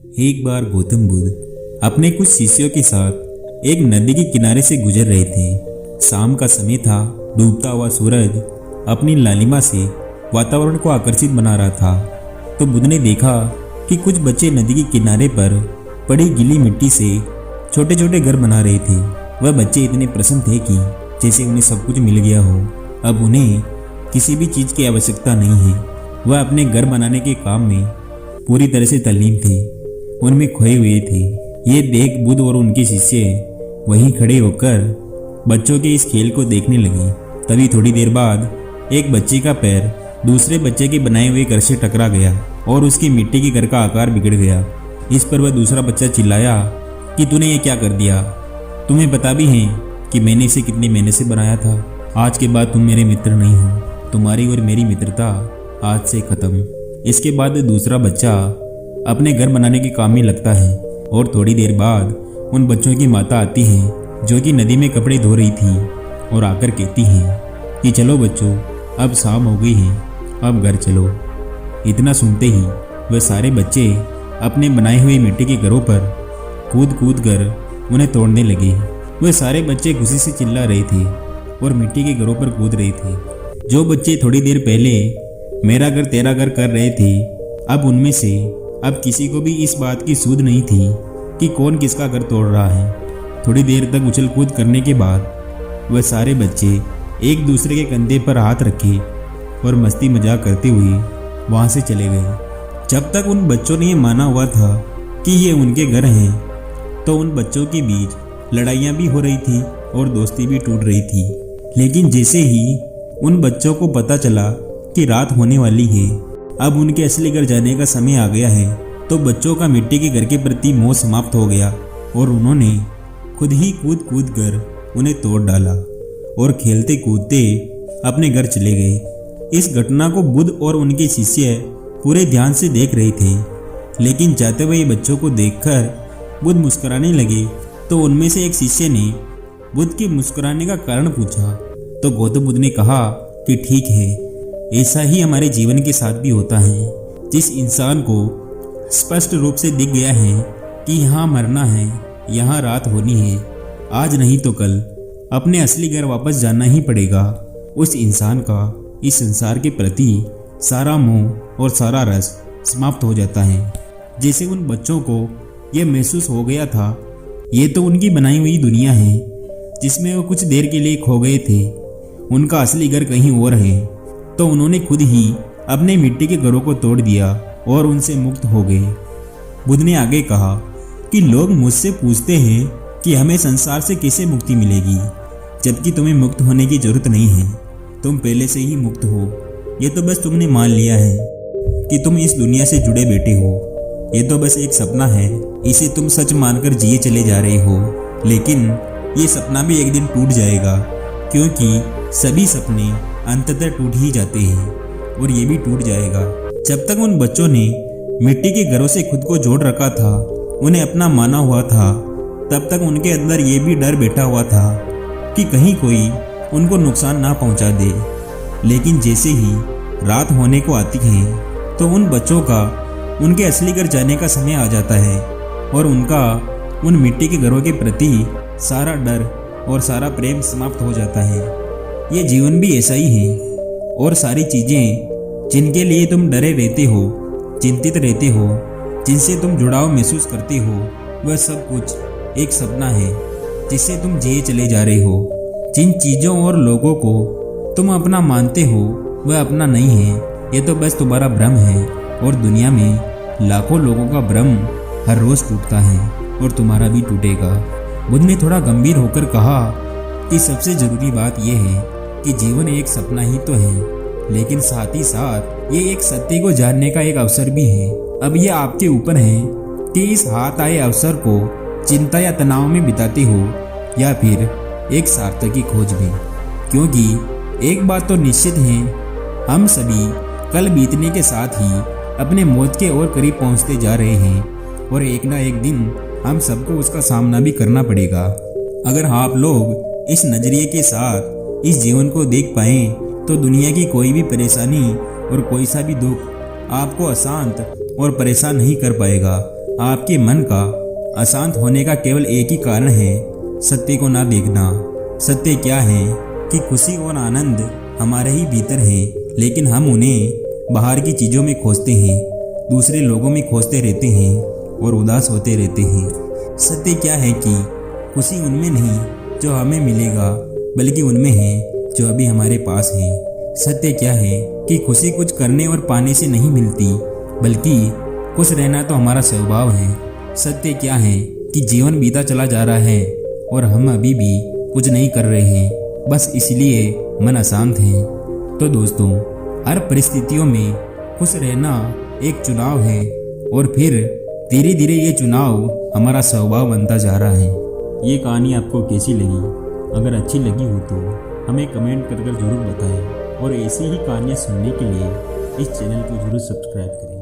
एक बार गौतम बुद्ध अपने कुछ शिष्यों के साथ एक नदी के किनारे से गुजर रहे थे। शाम का समय था। डूबता हुआ सूरज अपनी लालिमा से वातावरण को आकर्षित बना रहा था। तो बुद्ध ने देखा कि कुछ बच्चे नदी के किनारे पर पड़ी गीली मिट्टी से छोटे छोटे घर बना रहे थे। वह बच्चे इतने प्रसन्न थे कि जैसे उन्हें सब कुछ मिल गया हो। अब उन्हें किसी भी चीज़ की आवश्यकता नहीं है। वह अपने घर बनाने के काम में पूरी तरह से तल्लीन थे, उनमें खोए हुए थे। ये देख बुद्ध और उनके शिष्य वहीं खड़े होकर बच्चों के इस खेल को देखने लगे। तभी थोड़ी देर बाद एक बच्चे का पैर दूसरे बच्चे के बनाए हुए घर से टकरा गया और उसकी मिट्टी के घर का आकार बिगड़ गया। इस पर वह दूसरा बच्चा चिल्लाया कि तूने ये क्या कर दिया? तुम्हें पता भी है कि मैंने इसे कितनी मेहनत से बनाया था। आज के बाद तुम मेरे मित्र नहीं हो। तुम्हारी और मेरी मित्रता आज से खत्म। इसके बाद दूसरा बच्चा अपने घर बनाने के काम में लगता है और थोड़ी देर बाद उन बच्चों की माता आती है जो कि नदी में कपड़े धो रही थी और आकर कहती है कि चलो बच्चों, अब शाम हो गई है, अब घर चलो। इतना सुनते ही वह सारे बच्चे अपने बनाए हुए मिट्टी के घरों पर कूद कूद कर उन्हें तोड़ने लगे। वह सारे बच्चे खुशी से चिल्ला रहे थे और मिट्टी के घरों पर कूद रहे थे। जो बच्चे थोड़ी देर पहले मेरा घर तेरा घर कर रहे थे, अब उनमें से अब किसी को भी इस बात की सूझ नहीं थी कि कौन किसका घर तोड़ रहा है। थोड़ी देर तक उछल कूद करने के बाद वह सारे बच्चे एक दूसरे के कंधे पर हाथ रखे और मस्ती मजाक करते हुए वहां से चले गए। जब तक उन बच्चों ने यह माना हुआ था कि ये उनके घर हैं, तो उन बच्चों के बीच लड़ाइयाँ भी हो रही थी और दोस्ती भी टूट रही थी। लेकिन जैसे ही उन बच्चों को पता चला कि रात होने वाली है, अब उनके असली घर जाने का समय आ गया है, तो बच्चों का मिट्टी के घर के प्रति मोह समाप्त हो गया और उन्होंने खुद ही कूद कूद कर उन्हें तोड़ डाला और खेलते कूदते अपने घर चले गए। इस घटना को बुद्ध और उनके शिष्य पूरे ध्यान से देख रहे थे। लेकिन जाते हुए बच्चों को देखकर बुद्ध मुस्कुराने लगे, तो उनमें से एक शिष्य ने बुद्ध के मुस्कुराने का कारण पूछा। तो गौतम बुद्ध ने कहा कि ठीक है, ऐसा ही हमारे जीवन के साथ भी होता है। जिस इंसान को स्पष्ट रूप से दिख गया है कि यहाँ मरना है, यहाँ रात होनी है, आज नहीं तो कल अपने असली घर वापस जाना ही पड़ेगा, उस इंसान का इस संसार के प्रति सारा मोह और सारा रस समाप्त हो जाता है। जैसे उन बच्चों को यह महसूस हो गया था, ये तो उनकी बनाई हुई दुनिया है जिसमें वो कुछ देर के लिए खो गए थे, उनका असली घर कहीं और है। तो उन्होंने खुद ही अपने मिट्टी के घरों को तोड़ दिया और उनसे मुक्त हो गए। बुद्ध ने आगे कहा कि लोग मुझसे पूछते हैं कि हमें संसार से कैसे मुक्ति मिलेगी, जबकि तुम्हें मुक्त होने की जरूरत नहीं है, तुम पहले से ही मुक्त हो। ये तो बस तुमने मान लिया है कि तुम इस दुनिया से जुड़े बैठे हो। ये तो बस एक सपना है, इसे तुम सच मानकर जिए चले जा रहे हो। लेकिन ये सपना भी एक दिन टूट जाएगा, क्योंकि सभी सपने अंततः टूट ही जाते हैं और ये भी टूट जाएगा। जब तक उन बच्चों ने मिट्टी के घरों से खुद को जोड़ रखा था, उन्हें अपना माना हुआ था, तब तक उनके अंदर ये भी डर बैठा हुआ था कि कहीं कोई उनको नुकसान ना पहुंचा दे। लेकिन जैसे ही रात होने को आती है, तो उन बच्चों का उनके असली घर जाने का समय आ जाता है और उनका उन मिट्टी के घरों के प्रति सारा डर और सारा प्रेम समाप्त हो जाता है। ये जीवन भी ऐसा ही है और सारी चीज़ें जिनके लिए तुम डरे रहते हो, चिंतित रहते हो, जिनसे तुम जुड़ाव महसूस करते हो, वह सब कुछ एक सपना है जिससे तुम जिए चले जा रहे हो। जिन चीज़ों और लोगों को तुम अपना मानते हो, वह अपना नहीं है, ये तो बस तुम्हारा भ्रम है। और दुनिया में लाखों लोगों का भ्रम हर रोज़ टूटता है और तुम्हारा भी टूटेगा। बुद्ध ने थोड़ा गंभीर होकर कहा कि सबसे ज़रूरी बात यह है कि जीवन एक सपना ही तो है, लेकिन साथ ही साथ ये एक सत्य को जानने का एक अवसर भी है। अब ये आपके ऊपर है कि इस हाथ आए अवसर को चिंता या तनाव में बिताते हो या फिर एक सार्थक की खोज में। क्योंकि एक बात तो निश्चित है, हम सभी कल बीतने के साथ ही अपने मौत के और करीब पहुंचते जा रहे हैं और एक ना एक दिन हम सबको उसका सामना भी करना पड़ेगा। अगर आप लोग इस नज़रिए के साथ इस जीवन को देख पाएं, तो दुनिया की कोई भी परेशानी और कोई सा भी दुख आपको अशांत और परेशान नहीं कर पाएगा। आपके मन का अशांत होने का केवल एक ही कारण है, सत्य को ना देखना। सत्य क्या है कि खुशी और आनंद हमारे ही भीतर है, लेकिन हम उन्हें बाहर की चीज़ों में खोजते हैं, दूसरे लोगों में खोजते रहते हैं और उदास होते रहते हैं। सत्य क्या है कि खुशी उनमें नहीं जो हमें मिलेगा, बल्कि उनमें है जो अभी हमारे पास है। सत्य क्या है कि खुशी कुछ करने और पाने से नहीं मिलती, बल्कि खुश रहना तो हमारा स्वभाव है। सत्य क्या है कि जीवन बीता चला जा रहा है और हम अभी भी कुछ नहीं कर रहे हैं, बस इसलिए मन अशांत है। तो दोस्तों, हर परिस्थितियों में खुश रहना एक चुनाव है और फिर धीरे धीरे ये चुनाव हमारा स्वभाव बनता जा रहा है। ये कहानी आपको कैसी लगी? अगर अच्छी लगी हो तो हमें कमेंट कर जरूर बताएं और ऐसी ही कहानियाँ सुनने के लिए इस चैनल को जरूर सब्सक्राइब करें।